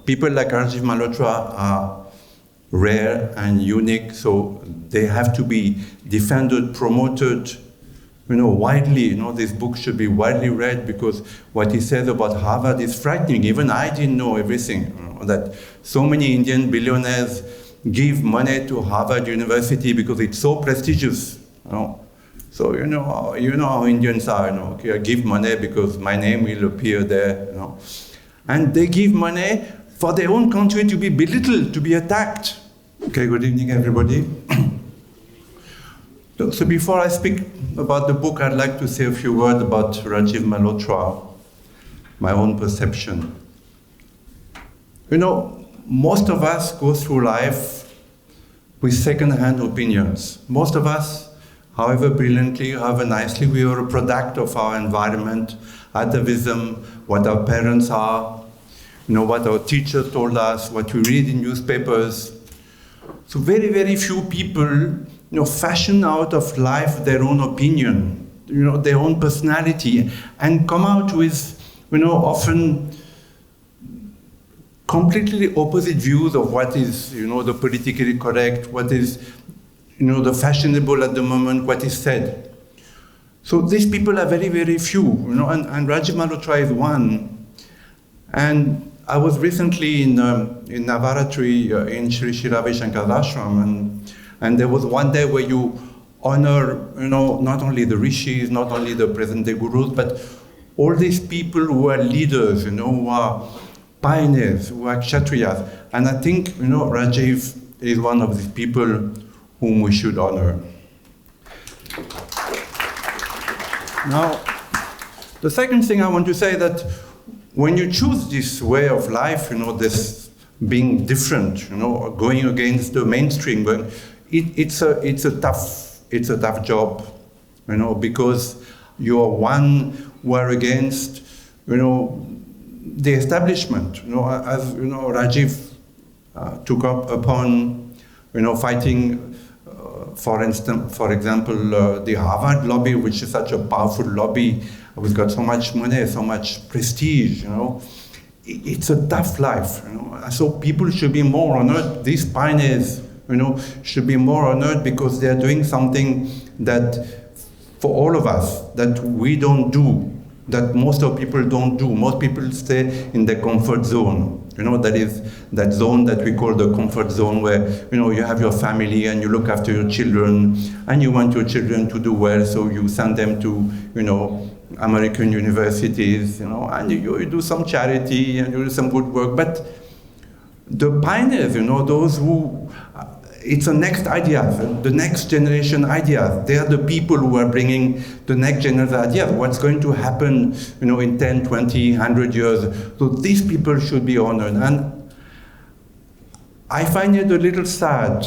people like Rajiv Malhotra are rare and unique, so they have to be defended, promoted, widely. This book should be widely read because what he says about Harvard is frightening. Even I didn't know everything, that so many Indian billionaires give money to Harvard University because it's so prestigious. So you know how Indians are. Okay, I give money because my name will appear there. And they give money for their own country to be belittled, to be attacked. Okay, good evening, everybody. So before I speak about the book, I'd like to say a few words about Rajiv Malhotra, my own perception. Most of us go through life with second-hand opinions. Most of us, however brilliantly, however nicely, we are a product of our environment, atavism, what our parents are, what our teachers told us, what we read in newspapers. So very, very few people, fashion out of life their own opinion, their own personality, and come out with, often completely opposite views of what is, the politically correct, what is, the fashionable at the moment, what is said. So these people are very, very few, and Rajiv Malhotra is one. And I was recently in Navaratri in Sri Sri Ravi Shankar's ashram, and there was one day where you honor, not only the rishis, not only the present-day gurus, but all these people who are leaders, who are pioneers, who are kshatriyas. And I think, Rajiv is one of these people whom we should honor. Now, the second thing I want to say that when you choose this way of life, this being different, going against the mainstream, it's a tough job, because you are one who are against, the establishment. As Rajiv took up upon, fighting, for example, the Harvard lobby, which is such a powerful lobby, we've got so much money, so much prestige, It's a tough life, So people should be more honored. These pioneers, should be more honored because they are doing something that, for all of us, that we don't do, that most of people don't do. Most people stay in their comfort zone. That is that zone that we call the comfort zone where, you have your family and you look after your children and you want your children to do well, so you send them to, American universities, and you do some charity and you do some good work. But the pioneers, those who, it's the next ideas, the next generation ideas. They are the people who are bringing the next generation ideas. What's going to happen, in 10, 20, 100 years. So these people should be honored. And I find it a little sad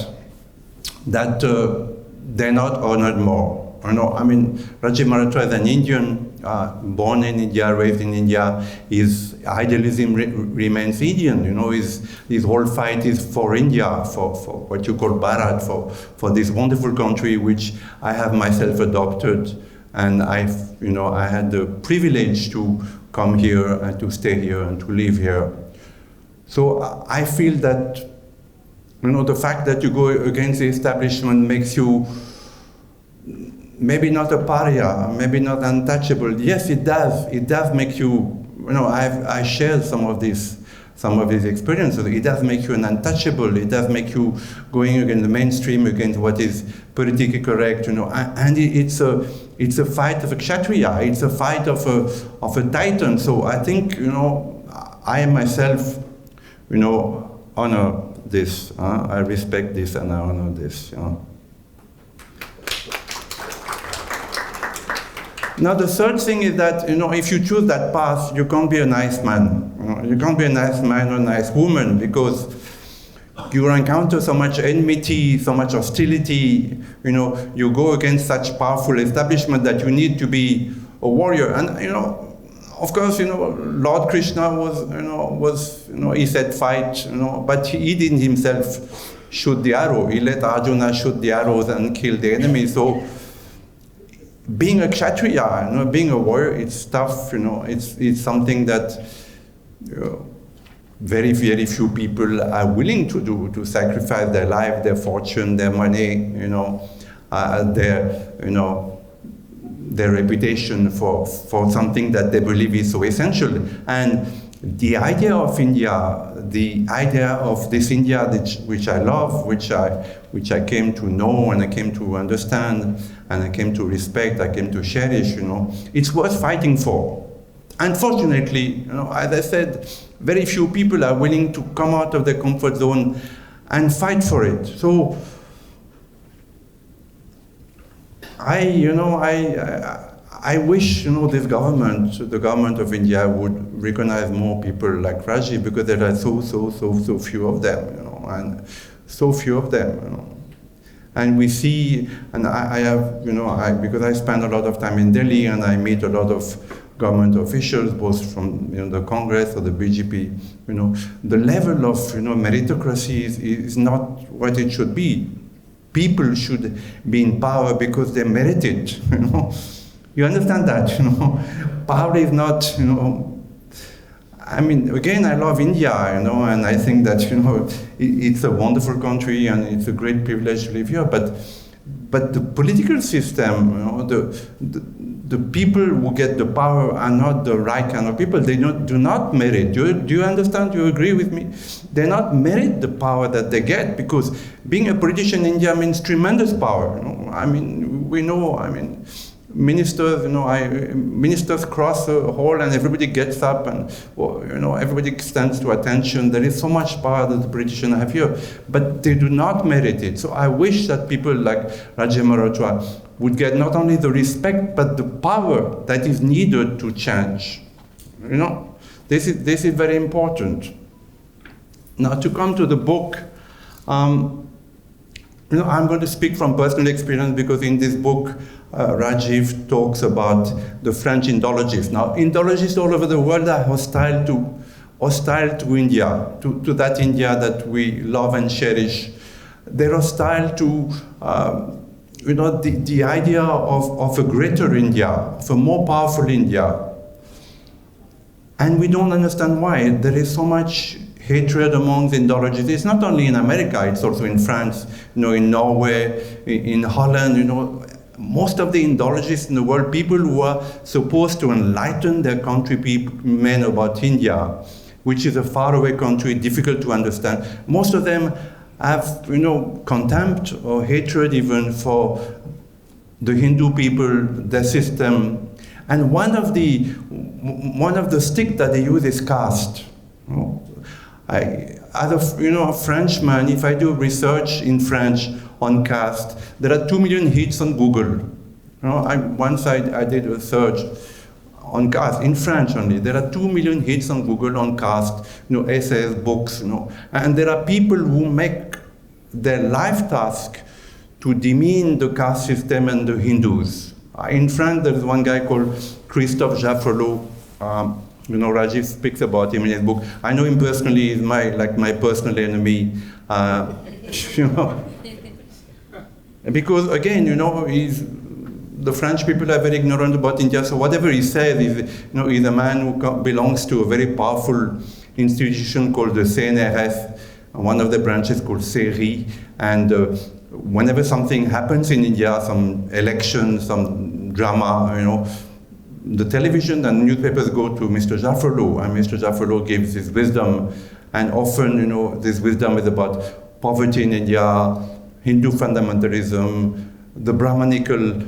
that they're not honored more. Rajiv Malhotra is an Indian, born in India, raised in India. His idealism remains Indian. His whole fight is for India, for what you call Bharat, for this wonderful country which I have myself adopted, and I had the privilege to come here and to stay here and to live here. So I feel that the fact that you go against the establishment makes you maybe not a pariah, maybe not untouchable. Yes, it does. It does make you, I share some of these experiences. It does make you an untouchable. It does make you going against the mainstream, against what is politically correct, And it's a fight of a kshatriya. It's a fight of a titan. So I think, I myself, honor this. I respect this and I honor this. Now, the third thing is that, if you choose that path, you can't be a nice man. You can't be a nice man or a nice woman because you will encounter so much enmity, so much hostility. You go against such powerful establishment that you need to be a warrior. And, of course, Lord Krishna was, he said fight, but he didn't himself shoot the arrow. He let Arjuna shoot the arrows and kill the enemy. So, being a kshatriya, being a warrior, it's tough, it's something that very, very few people are willing to do, to sacrifice their life, their fortune, their money, their reputation for something that they believe is so essential. And the idea of India, the idea of this India which I love, which I came to know and I came to understand and I came to respect, I came to cherish, it's worth fighting for. Unfortunately, as I said, very few people are willing to come out of their comfort zone and fight for it. So I wish, this government, the government of India, would recognize more people like Rajiv, because there are so few of them, and so few of them, And we see, and I have, because I spend a lot of time in Delhi and I meet a lot of government officials, both from the Congress or the BJP, the level of meritocracy is not what it should be. People should be in power because they merit it. You understand that? Power is not. Again, I love India, and I think that it's a wonderful country and it's a great privilege to live here. But the political system, the people who get the power are not the right kind of people. They do not merit. Do you understand? Do you agree with me? They not merit the power that they get, because being a politician in India means tremendous power. We know. Ministers, ministers cross a hall and everybody gets up and, everybody stands to attention. There is so much power that the politicians have here, but they do not merit it. So I wish that people like Rajiv Malhotra would get not only the respect, but the power that is needed to change. This is very important. Now, to come to the book, I'm going to speak from personal experience, because in this book, Rajiv talks about the French Indologists. Now, Indologists all over the world are hostile to India, to that India that we love and cherish. They're hostile to, the idea of a greater India, of a more powerful India. And we don't understand why. There is so much hatred among the Indologists. It's not only in America, it's also in France, in Norway, in Holland, Most of the Indologists in the world, people who are supposed to enlighten their countrymen about India, which is a faraway country, difficult to understand. Most of them have, contempt or hatred even for the Hindu people, their system. And one of the sticks that they use is caste. As a Frenchman, if I do research in French on caste, there are 2 million hits on Google. Once I did a search on caste in French only. There are 2 million hits on Google on caste, essays, books, and there are people who make their life task to demean the caste system and the Hindus. In France, there is one guy called Christophe Jaffrelot. Rajiv speaks about him in his book. I know him personally. He's my personal enemy. Because again, the French people are very ignorant about India. So whatever he says is, he's a man who belongs to a very powerful institution called the CNRS. One of the branches called CERI. And whenever something happens in India, some election, some drama, the television and newspapers go to Mr. Jaffrelot, and Mr. Jaffrelot gives his wisdom, and often, this wisdom is about poverty in India, Hindu fundamentalism, the Brahmanical,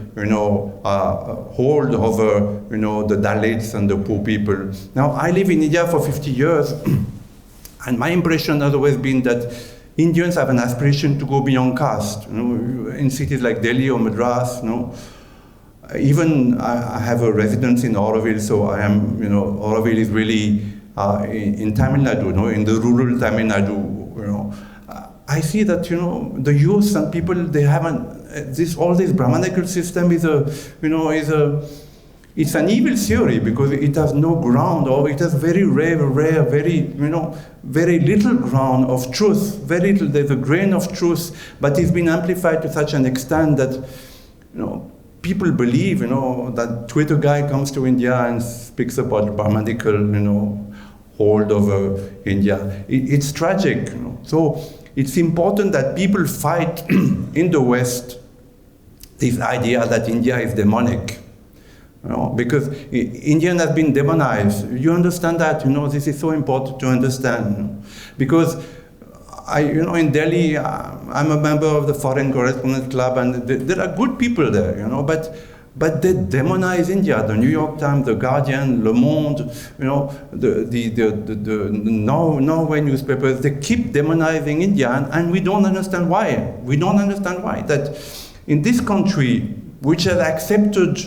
hold over, the Dalits and the poor people. Now, I live in India for 50 years, and my impression has always been that Indians have an aspiration to go beyond caste. In cities like Delhi or Madras, even I have a residence in Auroville, so I am, Auroville is really in Tamil Nadu, in the rural Tamil Nadu, I see that, the youth and people, they haven't, all this Brahmanical system is it's an evil theory, because it has no ground, or it has very rare, very little ground of truth, very little, there's a grain of truth, but it's been amplified to such an extent that, people believe, that Twitter guy comes to India and speaks about Brahmanical, hold over India. It's tragic, you know. So it's important that people fight in the West this idea that India is demonic. You know, because Indian has been demonized. You understand that, you know, this is so important to understand. You know, because in Delhi, I'm a member of the Foreign Correspondents Club, and there are good people there, you know, but they demonize India. The New York Times, the Guardian, Le Monde, you know, the Norway newspapers, they keep demonizing India, and we don't understand why. We don't understand why. That in this country, which has accepted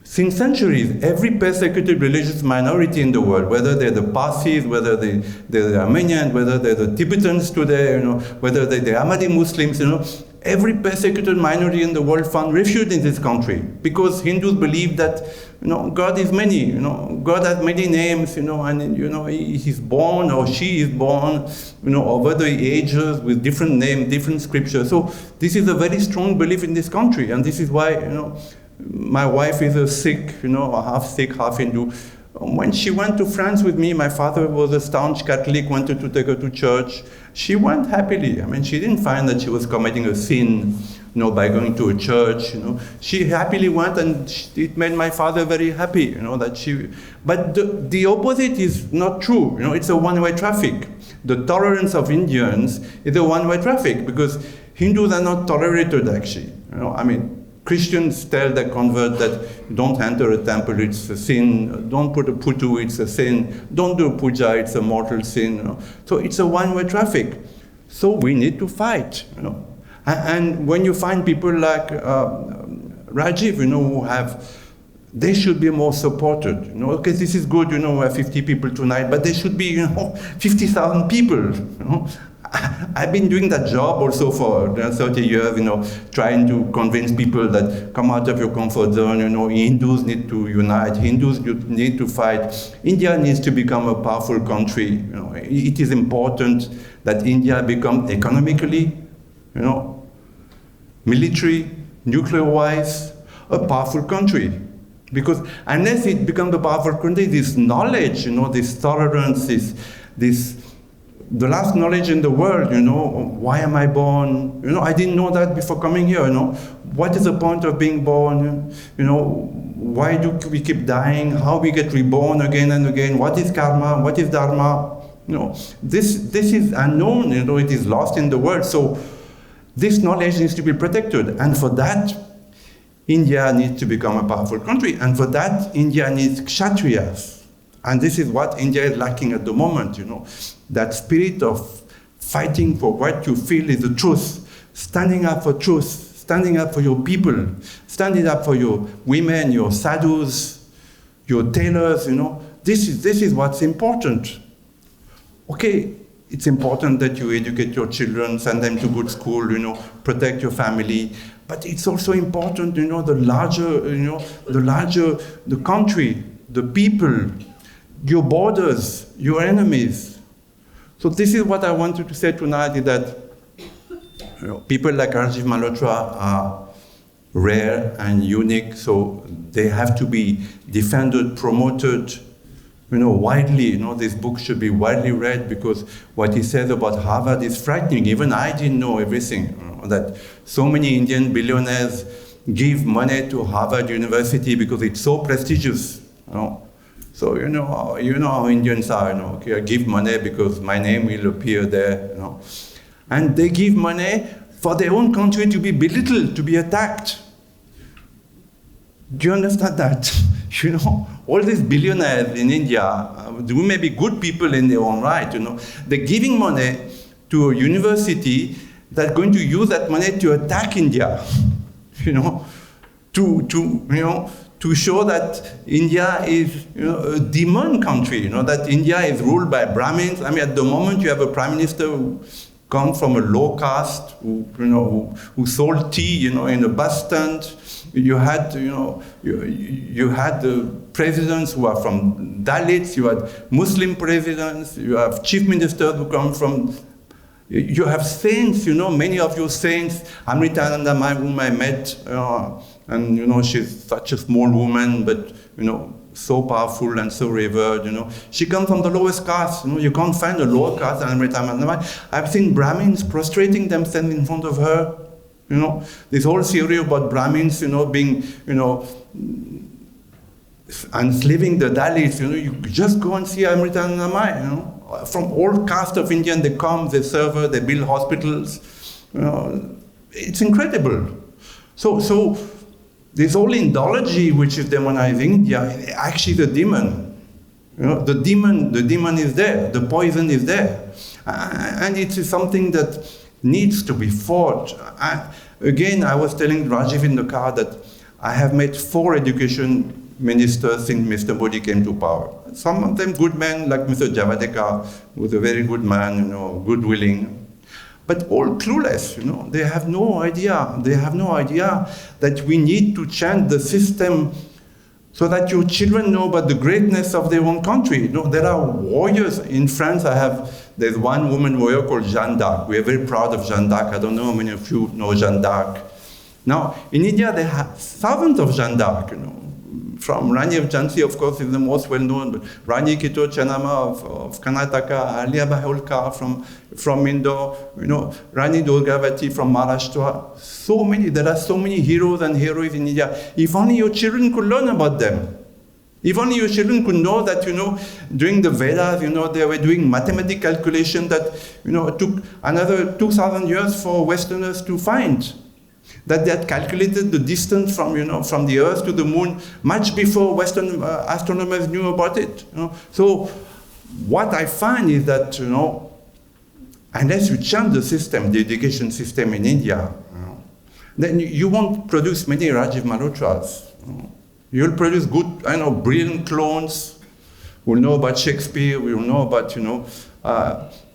since centuries every persecuted religious minority in the world, whether they're the Parsis, whether they're the Armenians, whether they're the Tibetans today, you know, whether they're the Ahmadi Muslims, you know, every persecuted minority in the world found refuge in this country, because Hindus believe that, you know, God is many, you know, God has many names, you know, and, you know, he's born or she is born, you know, over the ages with different names, different scriptures. So this is a very strong belief in this country, and this is why, you know, my wife is a Sikh, you know, half Sikh, half Hindu. When she went to France with me, my father was a staunch Catholic, wanted to take her to church. She went happily. I mean, she didn't find that she was committing a sin, you know, by going to a church, you know. She happily went, and it made my father very happy, you know, that she... But the opposite is not true, you know, it's a one-way traffic. The tolerance of Indians is a one-way traffic, because Hindus are not tolerated, actually, you know. I mean, Christians tell their convert that don't enter a temple, it's a sin. Don't put a putu, it's a sin. Don't do a puja, it's a mortal sin. You know? So it's a one-way traffic. So we need to fight. You know? And when you find people like Rajiv, you know, they should be more supported. You know, okay, this is good. You know, we have 50 people tonight, but there should be, you know, 50,000 people. You know. I've been doing that job also for 30 years, you know, trying to convince people that come out of your comfort zone, you know, Hindus need to unite, Hindus need to fight. India needs to become a powerful country, you know. It is important that India become economically, you know, military, nuclear-wise, a powerful country. Because unless it becomes a powerful country, this knowledge, you know, this tolerance, this the last knowledge in the world, you know, why am I born? You know, I didn't know that before coming here, you know. What is the point of being born? You know, why do we keep dying? How we get reborn again and again? What is karma? What is dharma? You know, this is unknown, you know, it is lost in the world. So this knowledge needs to be protected. And for that, India needs to become a powerful country. And for that, India needs Kshatriyas. And this is what India is lacking at the moment, you know. That spirit of fighting for what you feel is the truth, standing up for truth, standing up for your people, standing up for your women, your sadhus, your tailors, you know. This is what's important. Okay, it's important that you educate your children, send them to good school, you know, protect your family. But it's also important, you know, the country, the people, your borders, your enemies. So this is what I wanted to say tonight, is that, you know, people like Rajiv Malhotra are rare and unique, so they have to be defended, promoted, you know, widely. You know, this book should be widely read, because what he says about Harvard is frightening. Even I didn't know everything, you know, that so many Indian billionaires give money to Harvard University because it's so prestigious, you know. So, you know how Indians are, you know, okay, I give money because my name will appear there, you know. And they give money for their own country to be belittled, to be attacked. Do you understand that? You know, all these billionaires in India, who may be good people in their own right, you know, they're giving money to a university that's going to use that money to attack India, you know, to show that India is, you know, a demon country, you know, that India is ruled by Brahmins. I mean, at the moment you have a prime minister who comes from a low caste, who sold tea, you know, in a bus stand. You had, you know, you had the presidents who are from Dalits, you had Muslim presidents, you have chief ministers who come from, you have saints, you know, many of your saints. Amritananda, whom I met, and, you know, she's such a small woman, but, you know, so powerful and so revered, She comes from the lowest caste, You can't find a lower caste than Amrita. I've seen Brahmins prostrating themselves in front of her, This whole theory about Brahmins, being, enslaving the Dalits, You just go and see Amrita Namai, From all castes of Indian, they come, they serve her, they build hospitals, It's incredible. So this whole Indology, which is demonizing India, actually the demon. The demon is there, the poison is there. And it is something that needs to be fought. Again, I was telling Rajiv in the car that I have met 4 education ministers since Mr. Modi came to power. Some of them good men, like Mr. Javadekar, who was a very good man, good willing. But all clueless, They have no idea. They have no idea that we need to change the system so that your children know about the greatness of their own country. There are warriors. In France, there's one woman warrior called Jeanne d'Arc. We are very proud of Jeanne d'Arc. I don't know how many of you know Jeanne d'Arc. Now, in India, they have thousands of Jeanne d'Arc, From Rani of Jhansi, of course, is the most well-known, but Rani Kito Channamma of Karnataka, Aliyabai Holkar from Indore, Rani Durgavati from Maharashtra. There are so many heroes and heroines in India. If only your children could learn about them. If only your children could know that, during the Vedas, they were doing mathematical calculation that, it took another 2,000 years for Westerners to find. That they had calculated the distance from the Earth to the Moon much before Western astronomers knew about it. So what I find is that unless you change the system, the education system in India, then you won't produce many Rajiv Malhotras. You'll produce good, brilliant clones who will know about Shakespeare, will know about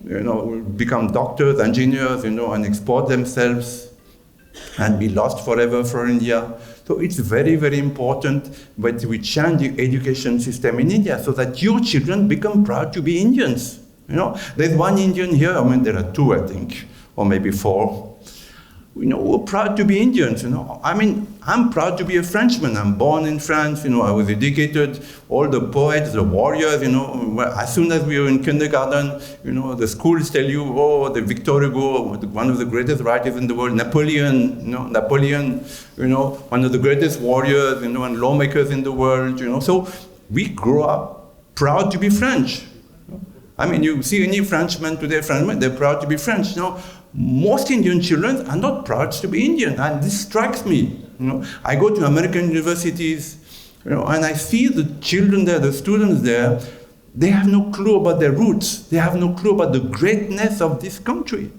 will become doctors, engineers, and export themselves and be lost forever for India. So it's very, very important that we change the education system in India so that your children become proud to be Indians. There's one Indian here, there are 2, I think, or maybe 4. Who are proud to be Indians, I'm proud to be a Frenchman. I'm born in France, I was educated. All the poets, the warriors, as soon as we were in kindergarten, the schools tell you, the Victor Hugo, one of the greatest writers in the world, Napoleon, one of the greatest warriors, and lawmakers in the world, So we grow up proud to be French. You see any Frenchman today, they're proud to be French. Most Indian children are not proud to be Indian, and this strikes me. I go to American universities, and I see the children there, the students there, they have no clue about their roots. They have no clue about the greatness of this country.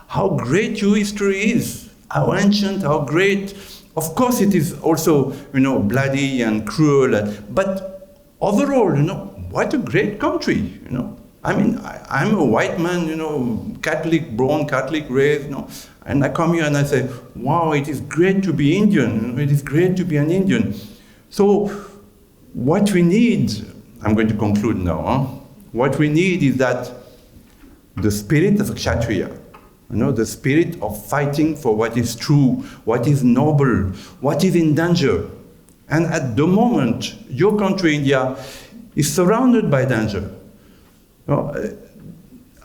How great your history is, how ancient, how great. Of course it is also, bloody and cruel, but overall, what a great country, I'm a white man, Catholic born, Catholic raised, and I come here and I say, wow, it is great to be Indian, it is great to be an Indian. So what we need, I'm going to conclude now, what we need is that the spirit of Kshatriya, the spirit of fighting for what is true, what is noble, what is in danger. And at the moment, your country, India, is surrounded by danger.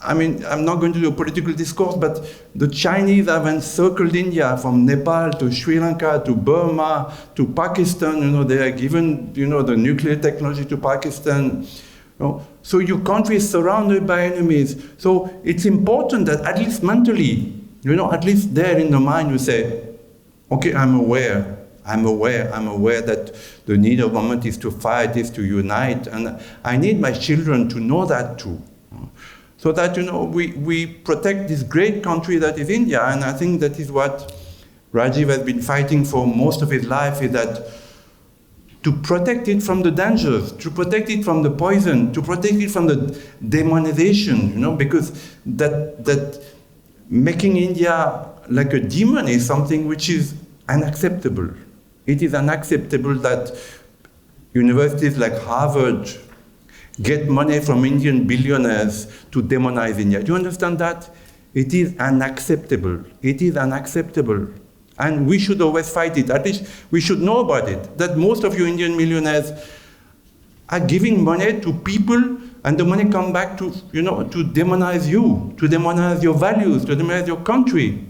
I'm not going to do a political discourse, but the Chinese have encircled India from Nepal to Sri Lanka to Burma to Pakistan. They are given, the nuclear technology to Pakistan. So your country is surrounded by enemies. So it's important that at least mentally, at least there in the mind you say, okay, I'm aware that the need of the moment is to fight, is to unite, and I need my children to know that too. So that, we protect this great country that is India, and I think that is what Rajiv has been fighting for most of his life, is that to protect it from the dangers, to protect it from the poison, to protect it from the demonization, because that making India like a demon is something which is unacceptable. It is unacceptable that universities like Harvard get money from Indian billionaires to demonize India. Do you understand that? It is unacceptable. It is unacceptable. And we should always fight it. At least we should know about it. That most of you Indian millionaires, are giving money to people, and the money come back to, to demonize you, to demonize your values, to demonize your country.